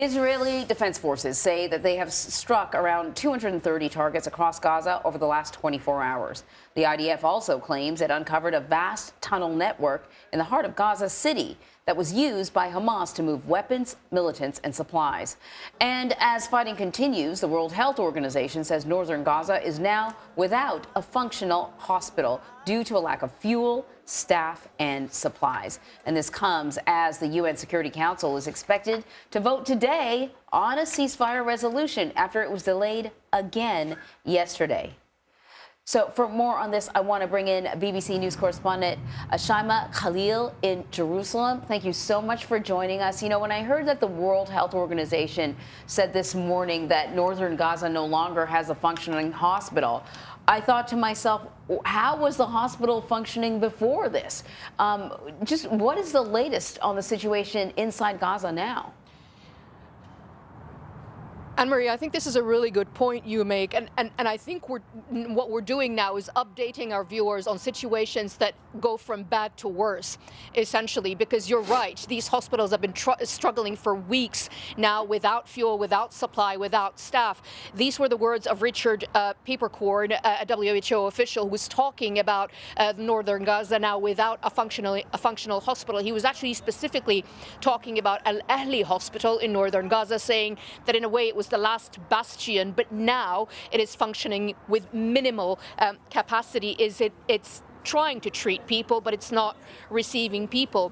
Israeli defense forces say that they have struck around 230 targets across Gaza over the last 24 hours. The IDF also claims it uncovered a vast tunnel network in the heart of Gaza City that was used by Hamas to move weapons, militants, and supplies. And as fighting continues, the World Health Organization says northern Gaza is now without a functional hospital due to a lack of fuel, staff, and supplies. And this comes as the UN Security Council is expected to vote today on a ceasefire resolution after it was delayed again yesterday. So for more on this, I want to bring in BBC News correspondent Shaimaa Khalil in Jerusalem. Thank you so much for joining us. You know, when I heard that the World Health Organization said this morning that northern Gaza no longer has a functioning hospital, I thought to myself, how was the hospital functioning before this? Just what is the latest on the situation inside Gaza now? Anne-Marie, I think this is a really good point you make, and I think what we're doing now is updating our viewers on situations that go from bad to worse, essentially, because you're right, these hospitals have been struggling for weeks now without fuel, without supply, without staff. These were the words of Richard Peppercorn, a WHO official who was talking about northern Gaza now without a functional hospital. He was actually specifically talking about Al Ahli Hospital in northern Gaza, saying that in a way it was the last bastion, but now it is functioning with minimal capacity. It's trying to treat people, but it's not receiving people.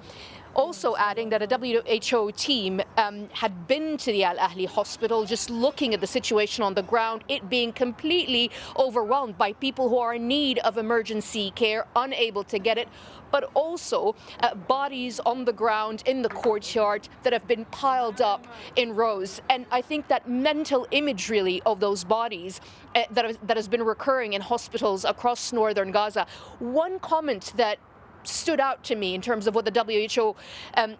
Also adding that a WHO team had been to the Al Ahli hospital, just looking at the situation on the ground, it being completely overwhelmed by people who are in need of emergency care, unable to get it, but also bodies on the ground in the courtyard that have been piled up in rows. And I think that mental image really of those bodies that has been recurring in hospitals across northern Gaza. One comment that stood out to me in terms of what the WHO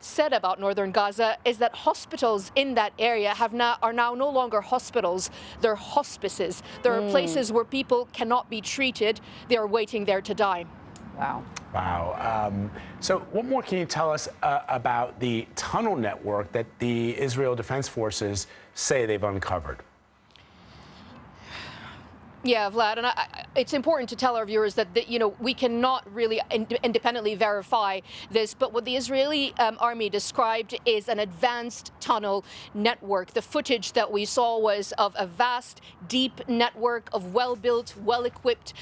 said about northern Gaza is that hospitals in that area are now no longer hospitals, they're hospices. There are places where people cannot be treated, they are waiting there to die. Wow. Wow. So what more can you tell us about the tunnel network that the Israel Defense Forces say they've uncovered? Yeah, Vlad, and it's important to tell our viewers that, we cannot really independently verify this, but what the Israeli army described is an advanced tunnel network. The footage that we saw was of a vast, deep network of well-built, well-equipped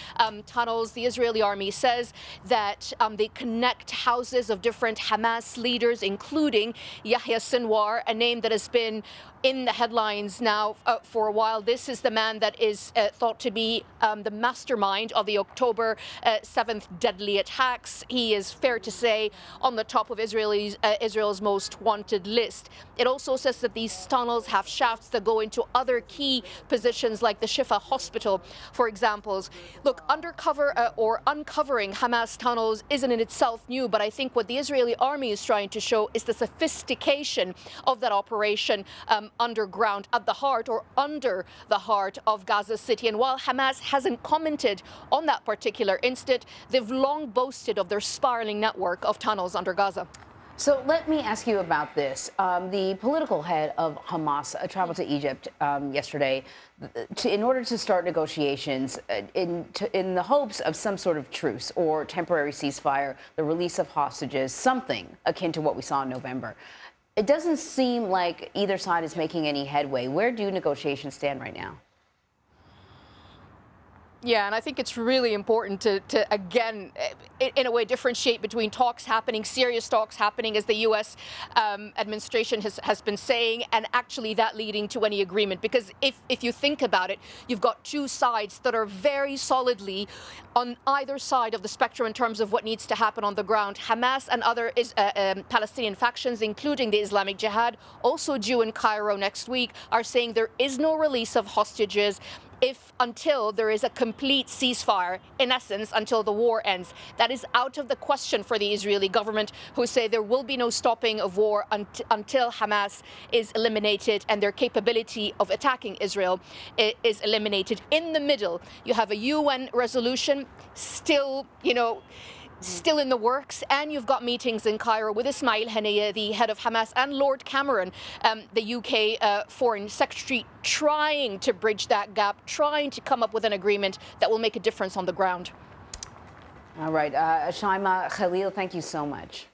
tunnels. The Israeli army says that they connect houses of different Hamas leaders, including Yahya Sinwar, a name that has been in the headlines now for a while. This is the man that is thought to be the mastermind of the October 7th deadly attacks. He is, fair to say, on the top of Israel's most wanted list. It also says that these tunnels have shafts that go into other key positions like the Shifa hospital, for example. Look, uncovering Hamas tunnels isn't in itself new, but I think what the Israeli army is trying to show is the sophistication of that operation underground at the heart or under the heart of Gaza City. And while Hamas hasn't commented on that particular incident, they've long boasted of their spiraling network of tunnels under Gaza. So let me ask you about this. The political head of Hamas traveled to Egypt yesterday in order to start negotiations in the hopes of some sort of truce or temporary ceasefire, the release of hostages, something akin to what we saw in November. It doesn't seem like either side is making any headway. Where do negotiations stand right now? Yeah, and I think it's really important to again, in a way, differentiate between talks happening, serious talks happening, as the U.S. Administration has been saying, and actually that leading to any agreement. Because if you think about it, you've got two sides that are very solidly on either side of the spectrum in terms of what needs to happen on the ground. Hamas and other Palestinian factions, including the Islamic Jihad, also due in Cairo next week, are saying there is no release of hostages until there is a complete ceasefire, in essence, until the war ends. That is out of the question for the Israeli government, who say there will be no stopping of war until Hamas is eliminated and their capability of attacking Israel is eliminated. In the middle, you have a UN resolution still, still in the works, and you've got meetings in Cairo with Ismail Haniyeh, the head of Hamas, and Lord Cameron, the UK Foreign Secretary, trying to bridge that gap, trying to come up with an agreement that will make a difference on the ground. All right, Shaimaa Khalil, thank you so much.